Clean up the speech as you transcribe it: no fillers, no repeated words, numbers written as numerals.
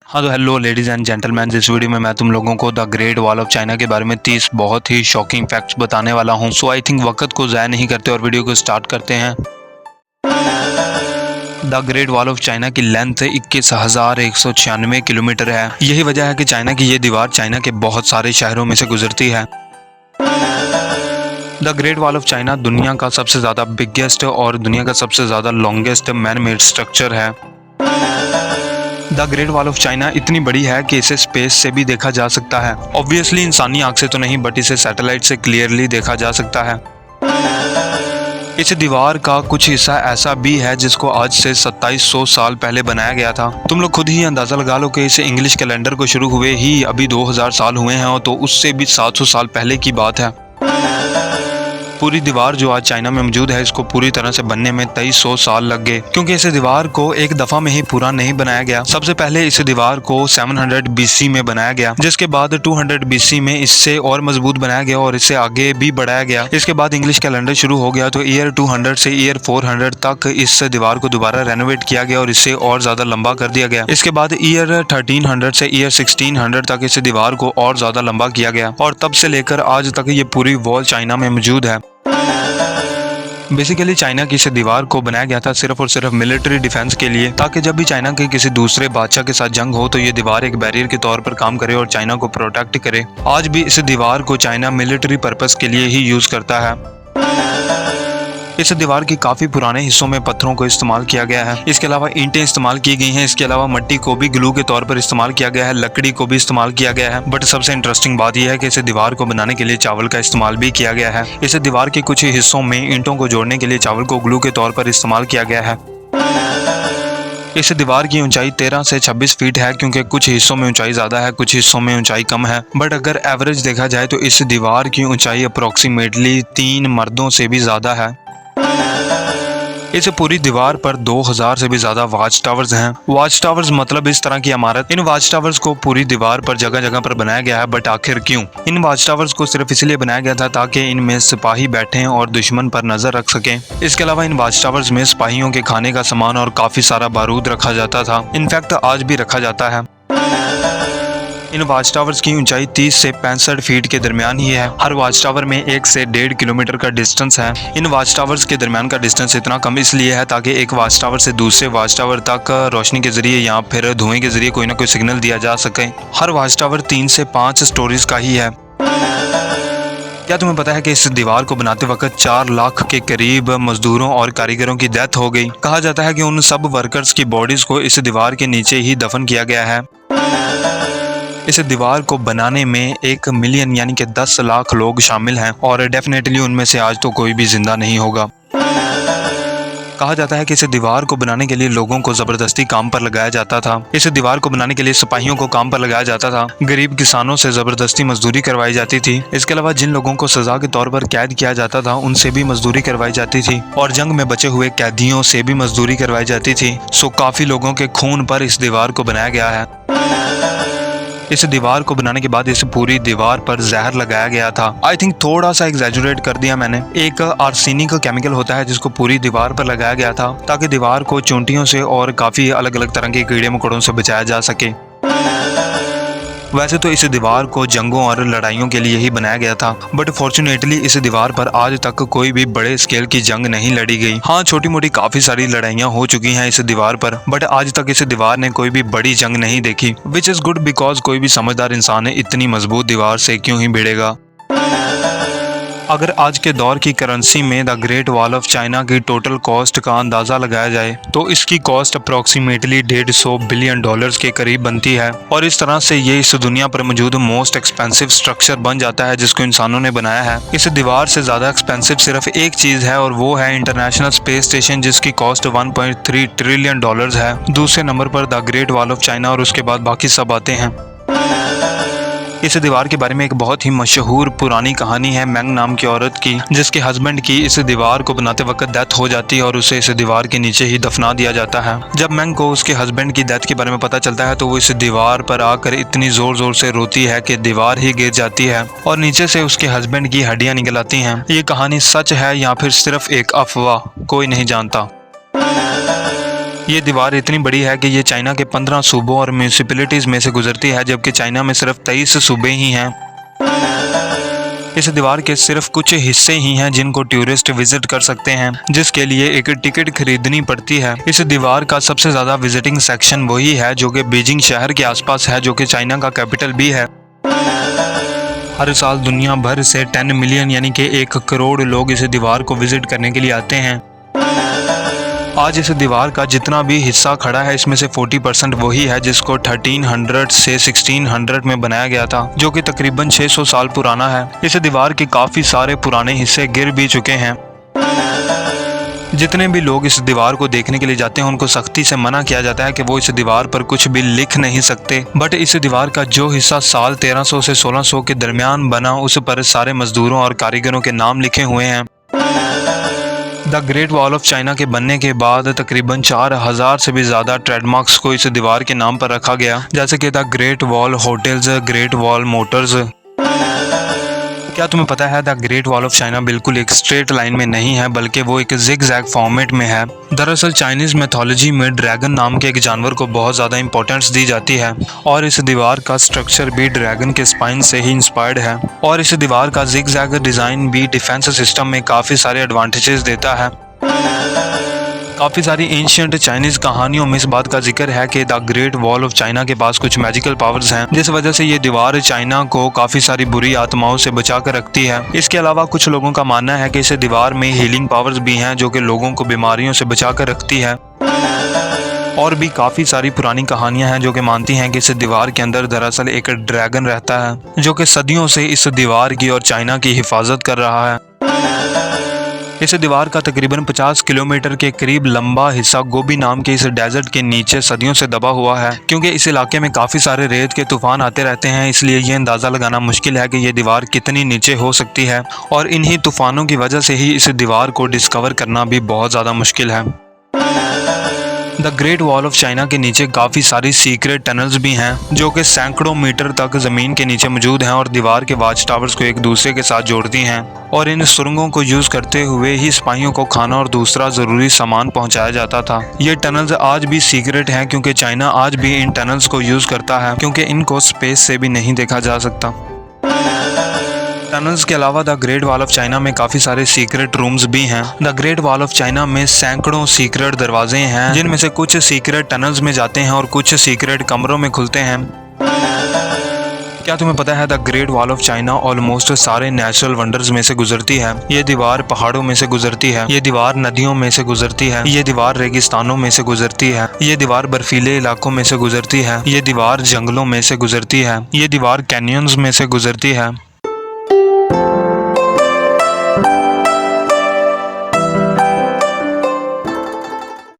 हाँ तो hello ladies and gentleman, इस वीडियो में मैं तुम लोगों को the great wall of China के बारे में 30 बहुत ही शॉकिंग फैक्ट्स बताने वाला हूँ। सो आई थिंक वक्त को ज़ाया नहीं करते और वीडियो को स्टार्ट करते हैं। The great wall of China की लेंथ 21,196 किलोमीटर है। यही वजह है कि चाइना की ये दीवार चाइना के बहुत सारे शहरों में से गुजरती है। The great wall of China दुनिया का सबसे ज़्यादा बिगेस्ट और दुनिया का सबसे ज़्यादा लॉन्गेस्ट मैन मेड स्ट्रक्चर है। The great wall of China इतनी बड़ी है कि इसे स्पेस से भी देखा जा सकता है। ऑब्वियसली इंसानी आंख से तो नहीं, बट इसे सैटेलाइट से क्लियरली देखा जा सकता है। इस दीवार का कुछ हिस्सा ऐसा भी है जिसको आज से 2700 साल पहले बनाया गया था। तुम लोग खुद ही अंदाजा लगा लो कि इसे इंग्लिश कैलेंडर को शुरू हुए ही अभी 2000 साल हुए हैं, और तो उससे भी 700 साल पहले की बात है। पूरी दीवार जो आज चाइना में मौजूद है, इसको पूरी तरह से बनने में 2300 साल लग गए, क्योंकि इस दीवार को एक दफा में ही पूरा नहीं बनाया गया। सबसे पहले इस दीवार को 700 BC में बनाया गया, जिसके बाद 200 BC में इससे और मजबूत बनाया गया और इसे आगे भी बढ़ाया गया। इसके बाद इंग्लिश कैलेंडर शुरू हो गया तो ईयर 200 से ईयर 400 तक इस दीवार को दोबारा रेनोवेट किया गया और इसे और ज्यादा लंबा कर दिया गया। इसके बाद ईयर 1300 से ईयर 1600 तक इस दीवार को और ज्यादा लंबा किया गया, और तब से लेकर आज तक ये पूरी वॉल चाइना में मौजूद है। बेसिकली चाइना की इस दीवार को बनाया गया था सिर्फ और सिर्फ मिलिट्री डिफेंस के लिए, ताकि जब भी चाइना के किसी दूसरे बादशाह के साथ जंग हो तो ये दीवार एक बैरियर के तौर पर काम करे और चाइना को प्रोटेक्ट करे। आज भी इस दीवार को चाइना मिलिट्री पर्पस के लिए ही यूज करता है। इस दीवार के काफी पुराने हिस्सों में पत्थरों को इस्तेमाल किया गया है। इसके अलावा ईंटें इस्तेमाल की गई हैं। इसके अलावा मिट्टी को भी ग्लू के तौर पर इस्तेमाल किया गया है, लकड़ी को भी इस्तेमाल किया गया है। बट सबसे इंटरेस्टिंग बात यह है कि इस दीवार को बनाने के लिए चावल का इस्तेमाल भी किया गया है। इस दीवार के कुछ हिस्सों में ईंटों को जोड़ने के लिए चावल को ग्लू के तौर पर इस्तेमाल किया गया है। इस दीवार की ऊंचाई 13 से 26 फीट है, क्योंकि कुछ हिस्सों में ऊंचाई ज्यादा है, कुछ हिस्सों में ऊंचाई कम है। बट अगर एवरेज देखा जाए तो इस दीवार की ऊंचाई अप्रोक्सीमेटली 3 मर्दों से भी ज्यादा है। इस पूरी दीवार पर 2000 से भी ज्यादा वॉच टावर्स हैं। वॉच टावर्स मतलब इस तरह की इमारत। इन वॉच टावर्स को पूरी दीवार पर जगह जगह पर बनाया गया है। बट आखिर क्यों? इन वॉच टावर्स को सिर्फ इसलिए बनाया गया था ताकि इनमें सिपाही बैठें और दुश्मन पर नजर रख सकें। इसके अलावा इन वॉच टावर्स में सिपाहियों के खाने का सामान और काफी सारा बारूद रखा जाता था। इनफैक्ट आज भी रखा जाता है। इन वॉच टावर्स की ऊंचाई 30 से 65 फीट के दरमियान ही है। हर वॉच टावर में 1 से 1.5 किलोमीटर का डिस्टेंस है। इन वॉच टावर्स के दरमियान का डिस्टेंस इतना कम इसलिए है ताकि एक वॉच टावर से दूसरे वॉच टावर तक रोशनी के जरिए या फिर धुएं के जरिए कोई ना कोई सिग्नल दिया जा सके। हर वॉच टावर 3 से 5 स्टोरीज का ही है। क्या तुम्हें पता है कि इस दीवार को बनाते वक्त 4 लाख के करीब मजदूरों और कारीगरों की डेथ हो गई। कहा जाता है कि उन सब वर्कर्स की बॉडीज को इस दीवार के नीचे ही दफन किया गया है। इस दीवार को बनाने में 1 मिलियन यानी कि 10 लाख लोग शामिल हैं, और डेफिनेटली उनमें से आज तो कोई भी जिंदा नहीं होगा। कहा जाता है कि इस दीवार को बनाने के लिए लोगों को जबरदस्ती काम पर लगाया जाता था। इस दीवार को बनाने के लिए सिपाहियों को काम पर लगाया जाता था। गरीब किसानों से जबरदस्ती मजदूरी करवाई जाती थी। इसके अलावा जिन लोगों को सजा के तौर पर कैद किया जाता था उनसे भी मजदूरी करवाई जाती थी, और जंग में बचे हुए कैदियों से भी मजदूरी करवाई जाती थी। सो काफी लोगों के खून पर इस दीवार को बनाया गया है। इस दीवार को बनाने के बाद इस पूरी दीवार पर जहर लगाया गया था। आई थिंक थोड़ा सा एग्जैजुरेट कर दिया मैंने। एक आर्सेनिक केमिकल होता है जिसको पूरी दीवार पर लगाया गया था ताकि दीवार को चोंटियों से और काफी अलग अलग तरह के कीड़े मकोड़ों से बचाया जा सके। वैसे तो इस दीवार को जंगों और लड़ाइयों के लिए ही बनाया गया था, बट फॉर्चुनेटली इस दीवार पर आज तक कोई भी बड़े स्केल की जंग नहीं लड़ी गई। हाँ, छोटी मोटी काफी सारी लड़ाइयाँ हो चुकी हैं इस दीवार पर, बट आज तक इस दीवार ने कोई भी बड़ी जंग नहीं देखी, विच इज गुड बिकॉज कोई भी समझदार इंसान है इतनी मजबूत दीवार से क्यों ही भिड़ेगा। अगर आज के दौर की करेंसी में the great wall of China की टोटल कॉस्ट का अंदाजा लगाया जाए तो इसकी कॉस्ट अप्रोक्सीमेटली $150 बिलियन के करीब बनती है, और इस तरह से ये इस दुनिया पर मौजूद मोस्ट एक्सपेंसिव स्ट्रक्चर बन जाता है जिसको इंसानों ने बनाया है। इस दीवार से ज्यादा एक्सपेंसिव सिर्फ एक चीज है, और वो है इंटरनेशनल स्पेस स्टेशन, जिसकी कॉस्ट $1.3 ट्रिलियन है। दूसरे नंबर पर the great wall of China, और उसके बाद बाकी सब आते हैं। इस दीवार के बारे में एक बहुत ही मशहूर पुरानी कहानी है मैंग नाम की औरत की, जिसके हस्बैंड की इस दीवार को बनाते वक्त डेथ हो जाती है और उसे इस दीवार के नीचे ही दफना दिया जाता है। जब मैंग को उसके हस्बैंड की डेथ के बारे में पता चलता है तो वो इस दीवार पर आकर इतनी जोर जोर से रोती है कि दीवार ही गिर जाती है और नीचे से उसके हस्बैंड की हड्डियां निकल आती हैं। ये कहानी सच है या फिर सिर्फ एक अफवाह, कोई नहीं जानता। ये दीवार इतनी बड़ी है कि ये चाइना के 15 सूबों और म्यूनिसिपैलिटीज में से गुजरती है, जबकि चाइना में सिर्फ 23 सूबे ही हैं। इस दीवार के सिर्फ कुछ हिस्से ही हैं जिनको टूरिस्ट विजिट कर सकते हैं, जिसके लिए एक टिकट खरीदनी पड़ती है। इस दीवार का सबसे ज्यादा विजिटिंग सेक्शन वही है जो कि बीजिंग शहर के आसपास है, जो कि चाइना का कैपिटल भी है। हर साल दुनिया भर से 10 मिलियन यानी कि 1 करोड़ लोग इस दीवार को विजिट करने के लिए आते हैं। आज इस दीवार का जितना भी हिस्सा खड़ा है, इसमें से 40% वही है जिसको 1300 से 1600 में बनाया गया था, जो कि तकरीबन 600 साल पुराना है। इस दीवार के काफ़ी सारे पुराने हिस्से गिर भी चुके हैं। जितने भी लोग इस दीवार को देखने के लिए जाते हैं, उनको सख्ती से मना किया जाता है कि वो इस दीवार पर कुछ भी लिख नहीं सकते। बट इस दीवार का जो हिस्सा साल 1300 से 1600 के दरमियान बना, उस पर सारे मजदूरों और कारीगरों के नाम लिखे हुए हैं। The great wall of China के बनने के बाद तकरीबन 4000 से भी ज़्यादा ट्रेडमार्क्स को इस दीवार के नाम पर रखा गया, जैसे कि the great wall hotels, great wall Motors. क्या तुम्हें पता है the great wall of China बिल्कुल एक स्ट्रेट लाइन में नहीं है, बल्कि वो एक जिग-जैग फॉर्मेट में है। दरअसल चाइनीज मैथोलॉजी में ड्रैगन नाम के एक जानवर को बहुत ज़्यादा इंपॉर्टेंस दी जाती है, और इस दीवार का स्ट्रक्चर भी ड्रैगन के स्पाइन से ही इंस्पायर्ड है। और इस दीवार का जिग-जैग डिज़ाइन भी डिफेंस सिस्टम में काफ़ी सारे एडवांटेजेस देता है। काफ़ी सारी एंशिएंट चाइनीज कहानियों में इस बात का जिक्र है कि the great wall of China के पास कुछ मैजिकल पावर्स हैं, जिस वजह से ये दीवार चाइना को काफ़ी सारी बुरी आत्माओं से बचा कर रखती है। इसके अलावा कुछ लोगों का मानना है कि इस दीवार में हीलिंग पावर्स भी हैं, जो कि लोगों को बीमारियों से बचा कर रखती है। और भी काफ़ी सारी पुरानी कहानियां हैं जो कि मानती हैं कि इस दीवार के अंदर दरअसल एक ड्रैगन रहता है, जो कि सदियों से इस दीवार की और चाइना की हिफाजत कर रहा है। इस दीवार का तकरीबन 50 किलोमीटर के करीब लंबा हिस्सा गोबी नाम के इस डेजर्ट के नीचे सदियों से दबा हुआ है। क्योंकि इस इलाके में काफ़ी सारे रेत के तूफान आते रहते हैं, इसलिए ये अंदाज़ा लगाना मुश्किल है कि ये दीवार कितनी नीचे हो सकती है, और इन्हीं तूफानों की वजह से ही इस दीवार को डिस्कवर करना भी बहुत ज़्यादा मुश्किल है। The great wall of China के नीचे काफ़ी सारी सीक्रेट टनल्स भी हैं, जो कि सैकड़ों मीटर तक ज़मीन के नीचे मौजूद हैं और दीवार के वाच टावर्स को एक दूसरे के साथ जोड़ती हैं। और इन सुरंगों को यूज़ करते हुए ही सिपाहियों को खाना और दूसरा ज़रूरी सामान पहुंचाया जाता था। ये टनल्स आज भी सीक्रेट हैं, क्योंकि चाइना आज भी इन टनल्स को यूज़ करता है, क्योंकि इनको स्पेस से भी नहीं देखा जा सकता। टनल्स के अलावा the great wall of China में काफ़ी सारे सीक्रेट रूम्स भी हैं। The great wall of China में सैकड़ों सीक्रेट दरवाजे हैं, जिनमें से कुछ सीक्रेट टनल्स में जाते हैं और कुछ सीक्रेट कमरों में खुलते हैं। क्या तुम्हें पता है the great wall of China almost सारे नेचुरल वंडर्स में से गुजरती है। ये दीवार पहाड़ों में से गुजरती है, ये दीवार नदियों में से गुजरती है, ये दीवार रेगिस्तानों में से गुजरती है, ये दीवार बर्फीले इलाकों में से गुजरती है, ये दीवार जंगलों में से गुजरती है, ये दीवार कैनियंस में से गुजरती है।